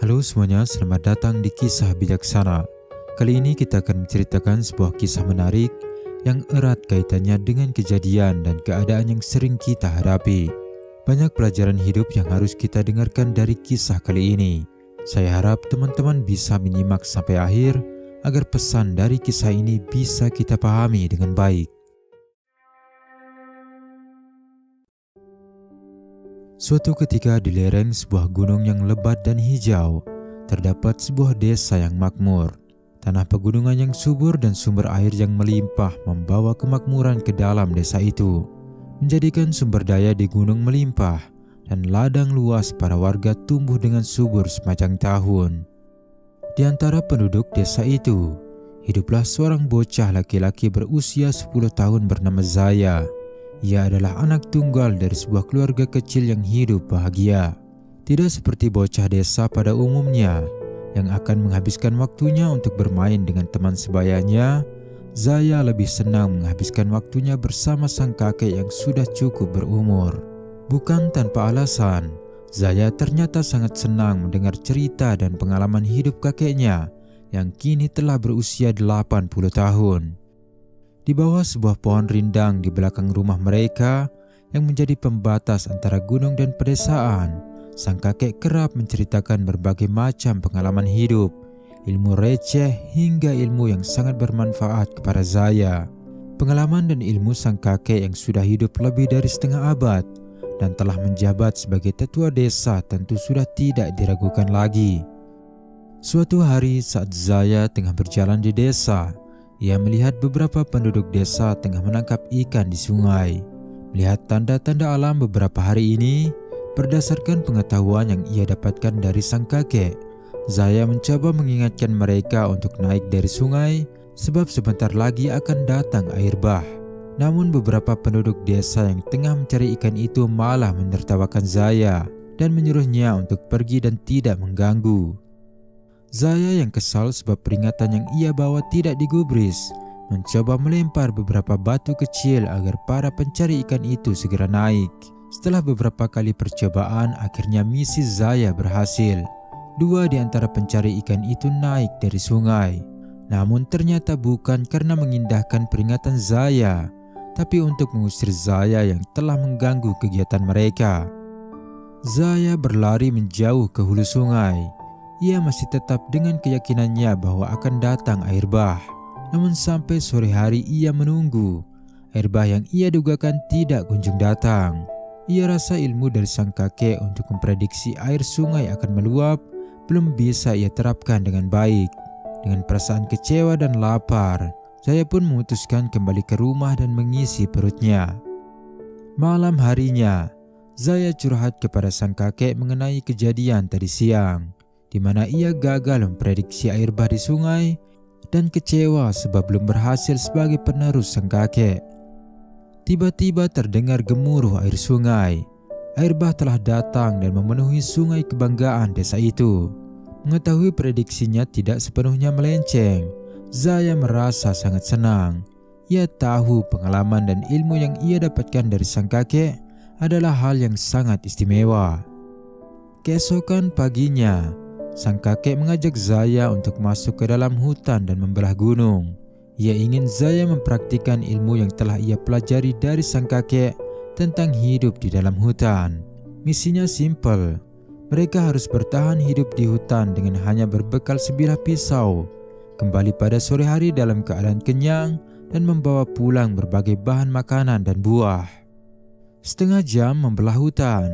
Halo semuanya, selamat datang di Kisah Bijaksana. Kali ini kita akan menceritakan sebuah kisah menarik yang erat kaitannya dengan kejadian dan keadaan yang sering kita hadapi. Banyak pelajaran hidup yang harus kita dengarkan dari kisah kali ini. Saya harap teman-teman bisa menyimak sampai akhir agar pesan dari kisah ini bisa kita pahami dengan baik. Suatu ketika di lereng sebuah gunung yang lebat dan hijau, terdapat sebuah desa yang makmur. Tanah pegunungan yang subur dan sumber air yang melimpah membawa kemakmuran ke dalam desa itu, menjadikan sumber daya di gunung melimpah dan ladang luas para warga tumbuh dengan subur sepanjang tahun. Di antara penduduk desa itu, hiduplah seorang bocah laki-laki berusia 10 tahun bernama Zaya. Ia adalah anak tunggal dari sebuah keluarga kecil yang hidup bahagia. Tidak seperti bocah desa pada umumnya yang akan menghabiskan waktunya untuk bermain dengan teman sebayanya, Zaya lebih senang menghabiskan waktunya bersama sang kakek yang sudah cukup berumur. Bukan tanpa alasan, Zaya ternyata sangat senang mendengar cerita dan pengalaman hidup kakeknya yang kini telah berusia 80 tahun. Di bawah sebuah pohon rindang di belakang rumah mereka yang menjadi pembatas antara gunung dan pedesaan, sang kakek kerap menceritakan berbagai macam pengalaman hidup, ilmu receh hingga ilmu yang sangat bermanfaat kepada Zaya. Pengalaman dan ilmu sang kakek yang sudah hidup lebih dari setengah abad dan telah menjabat sebagai tetua desa tentu sudah tidak diragukan lagi. Suatu hari saat Zaya tengah berjalan di desa, ia melihat beberapa penduduk desa tengah menangkap ikan di sungai. Melihat tanda-tanda alam beberapa hari ini, berdasarkan pengetahuan yang ia dapatkan dari sang kakek, Zaya mencoba mengingatkan mereka untuk naik dari sungai sebab sebentar lagi akan datang air bah. Namun beberapa penduduk desa yang tengah mencari ikan itu malah menertawakan Zaya dan menyuruhnya untuk pergi dan tidak mengganggu. Zaya yang kesal sebab peringatan yang ia bawa tidak digubris, mencoba melempar beberapa batu kecil agar para pencari ikan itu segera naik. Setelah beberapa kali percobaan, akhirnya misi Zaya berhasil. 2 di antara pencari ikan itu naik dari sungai. Namun ternyata bukan karena mengindahkan peringatan Zaya, tapi untuk mengusir Zaya yang telah mengganggu kegiatan mereka. Zaya berlari menjauh ke hulu sungai. Ia masih tetap dengan keyakinannya bahwa akan datang air bah. Namun sampai sore hari ia menunggu. Air bah yang ia dugakan tidak kunjung datang. Ia rasa ilmu dari sang kakek untuk memprediksi air sungai akan meluap belum bisa ia terapkan dengan baik. Dengan perasaan kecewa dan lapar, Zaya pun memutuskan kembali ke rumah dan mengisi perutnya. Malam harinya, Zaya curhat kepada sang kakek mengenai kejadian tadi siang, di mana ia gagal memprediksi air bah di sungai dan kecewa sebab belum berhasil sebagai penerus sang kakek. Tiba-tiba terdengar gemuruh air sungai. Air bah telah datang dan memenuhi sungai kebanggaan desa itu. Mengetahui prediksinya tidak sepenuhnya melenceng, Zaya merasa sangat senang. Ia tahu pengalaman dan ilmu yang ia dapatkan dari sang kakek adalah hal yang sangat istimewa. Keesokan paginya, sang kakek mengajak Zaya untuk masuk ke dalam hutan dan membelah gunung. Ia ingin Zaya mempraktikkan ilmu yang telah ia pelajari dari sang kakek tentang hidup di dalam hutan. Misinya simpel. Mereka harus bertahan hidup di hutan dengan hanya berbekal sebilah pisau, kembali pada sore hari dalam keadaan kenyang dan membawa pulang berbagai bahan makanan dan buah. Setengah jam membelah hutan.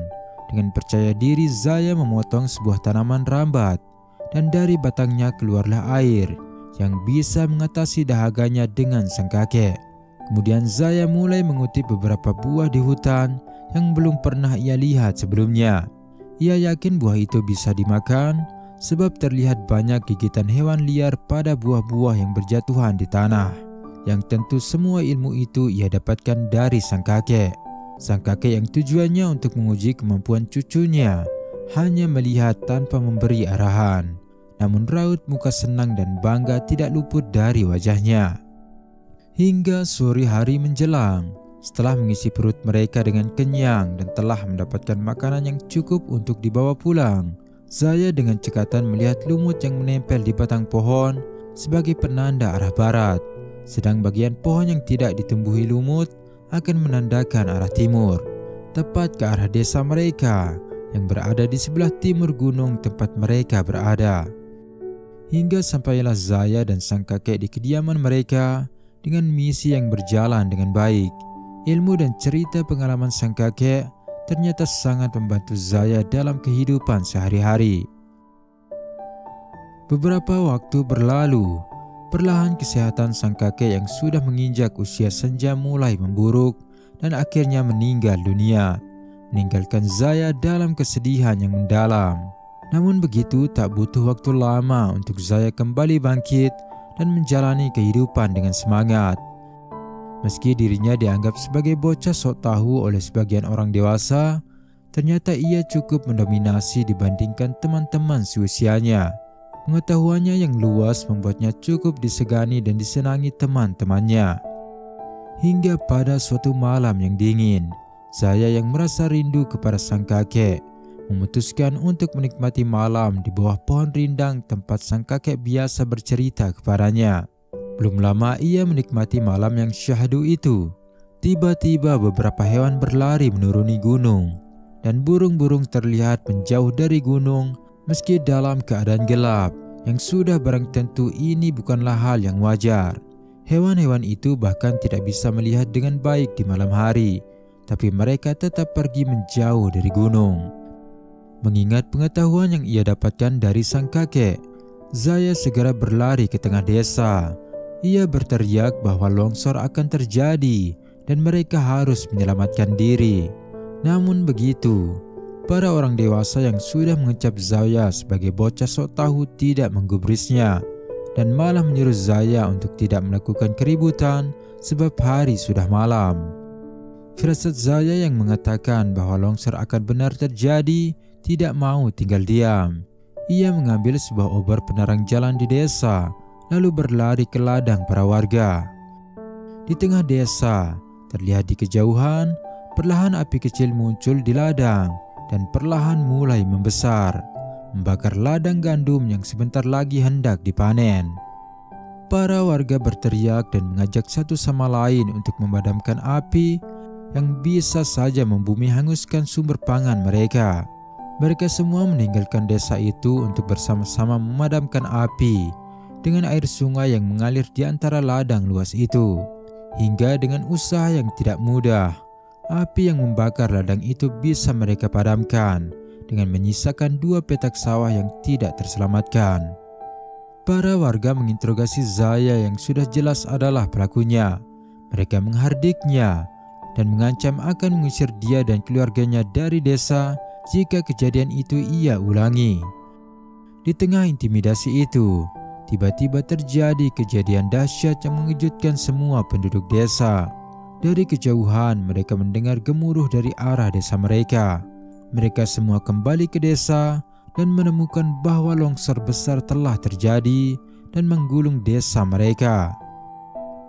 Dengan percaya diri Zaya memotong sebuah tanaman rambat dan dari batangnya keluarlah air yang bisa mengatasi dahaganya dengan sang kakek. Kemudian Zaya mulai mengutip beberapa buah di hutan yang belum pernah ia lihat sebelumnya. Ia yakin buah itu bisa dimakan sebab terlihat banyak gigitan hewan liar pada buah-buah yang berjatuhan di tanah. Yang tentu semua ilmu itu ia dapatkan dari sang kakek. Sang kakek yang tujuannya untuk menguji kemampuan cucunya hanya melihat tanpa memberi arahan. Namun raut muka senang dan bangga tidak luput dari wajahnya. Hingga sore hari menjelang, setelah mengisi perut mereka dengan kenyang dan telah mendapatkan makanan yang cukup untuk dibawa pulang, Zaya dengan cekatan melihat lumut yang menempel di batang pohon sebagai penanda arah barat, sedang bagian pohon yang tidak ditumbuhi lumut akan menandakan arah timur, tepat ke arah desa mereka yang berada di sebelah timur gunung tempat mereka berada. Hingga sampailah Zaya dan sang kakek di kediaman mereka dengan misi yang berjalan dengan baik. Ilmu dan cerita pengalaman sang kakek ternyata sangat membantu Zaya dalam kehidupan sehari-hari. Beberapa waktu berlalu, perlahan kesehatan sang kakek yang sudah menginjak usia senja mulai memburuk dan akhirnya meninggal dunia, meninggalkan Zaya dalam kesedihan yang mendalam. Namun begitu tak butuh waktu lama untuk Zaya kembali bangkit dan menjalani kehidupan dengan semangat. Meski dirinya dianggap sebagai bocah sok tahu oleh sebagian orang dewasa, ternyata ia cukup mendominasi dibandingkan teman-teman seusianya. Pengetahuannya yang luas membuatnya cukup disegani dan disenangi teman-temannya. Hingga pada suatu malam yang dingin, Zaya yang merasa rindu kepada sang kakek memutuskan untuk menikmati malam di bawah pohon rindang tempat sang kakek biasa bercerita kepadanya. Belum lama ia menikmati malam yang syahdu itu. Tiba-tiba beberapa hewan berlari menuruni gunung, dan burung-burung terlihat menjauh dari gunung meski dalam keadaan gelap, yang sudah barang tentu ini bukanlah hal yang wajar. Hewan-hewan itu bahkan tidak bisa melihat dengan baik di malam hari, tapi mereka tetap pergi menjauh dari gunung. Mengingat pengetahuan yang ia dapatkan dari sang kakek, Zaya segera berlari ke tengah desa. Ia berteriak bahwa longsor akan terjadi dan mereka harus menyelamatkan diri. Namun begitu, para orang dewasa yang sudah mengecap Zaya sebagai bocah sok tahu tidak menggubrisnya dan malah menyuruh Zaya untuk tidak melakukan keributan sebab hari sudah malam. Firasat Zaya yang mengatakan bahwa longsor akan benar terjadi tidak mau tinggal diam. Ia mengambil sebuah obor penerang jalan di desa, lalu berlari ke ladang para warga. Di tengah desa, terlihat di kejauhan, perlahan api kecil muncul di ladang dan perlahan mulai membesar, membakar ladang gandum yang sebentar lagi hendak dipanen. Para warga berteriak dan mengajak satu sama lain untuk memadamkan api yang bisa saja membumi hanguskan sumber pangan mereka. Mereka semua meninggalkan desa itu untuk bersama-sama memadamkan api dengan air sungai yang mengalir di antara ladang luas itu. Hingga dengan usaha yang tidak mudah, api yang membakar ladang itu bisa mereka padamkan dengan menyisakan 2 petak sawah yang tidak terselamatkan. Para warga menginterogasi Zaya yang sudah jelas adalah pelakunya. Mereka menghardiknya dan mengancam akan mengusir dia dan keluarganya dari desa jika kejadian itu ia ulangi. Di tengah intimidasi itu, tiba-tiba terjadi kejadian dahsyat yang mengejutkan semua penduduk desa. Dari kejauhan mereka mendengar gemuruh dari arah desa mereka. Mereka semua kembali ke desa dan menemukan bahwa longsor besar telah terjadi dan menggulung desa mereka.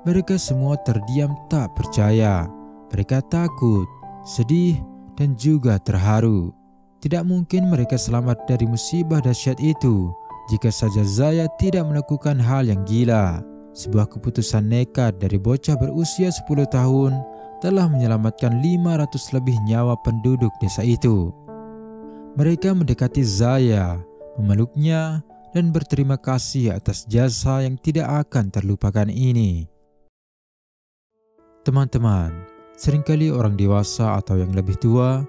Mereka semua terdiam tak percaya. Mereka takut, sedih, dan juga terharu. Tidak mungkin mereka selamat dari musibah dahsyat itu jika saja Zaya tidak melakukan hal yang gila. Sebuah keputusan nekat dari bocah berusia 10 tahun telah menyelamatkan 500 lebih nyawa penduduk desa itu. Mereka mendekati Zaya, memeluknya, dan berterima kasih atas jasa yang tidak akan terlupakan ini. Teman-teman, seringkali orang dewasa atau yang lebih tua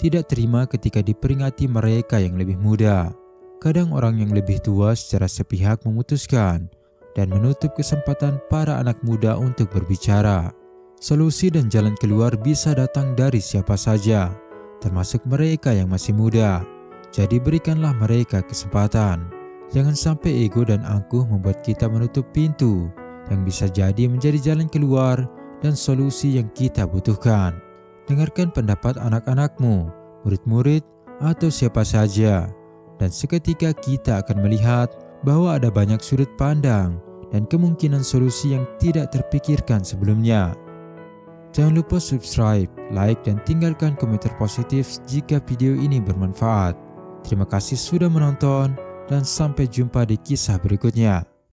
tidak terima ketika diperingati mereka yang lebih muda. Kadang orang yang lebih tua secara sepihak memutuskan dan menutup kesempatan para anak muda untuk berbicara. Solusi dan jalan keluar bisa datang dari siapa saja, termasuk mereka yang masih muda. Jadi berikanlah mereka kesempatan. Jangan sampai ego dan angkuh membuat kita menutup pintu yang bisa jadi menjadi jalan keluar dan solusi yang kita butuhkan. Dengarkan pendapat anak-anakmu, murid-murid, atau siapa saja, dan seketika kita akan melihat bahwa ada banyak sudut pandang dan kemungkinan solusi yang tidak terpikirkan sebelumnya. Jangan lupa subscribe, like, dan tinggalkan komentar positif jika video ini bermanfaat. Terima kasih sudah menonton dan sampai jumpa di kisah berikutnya.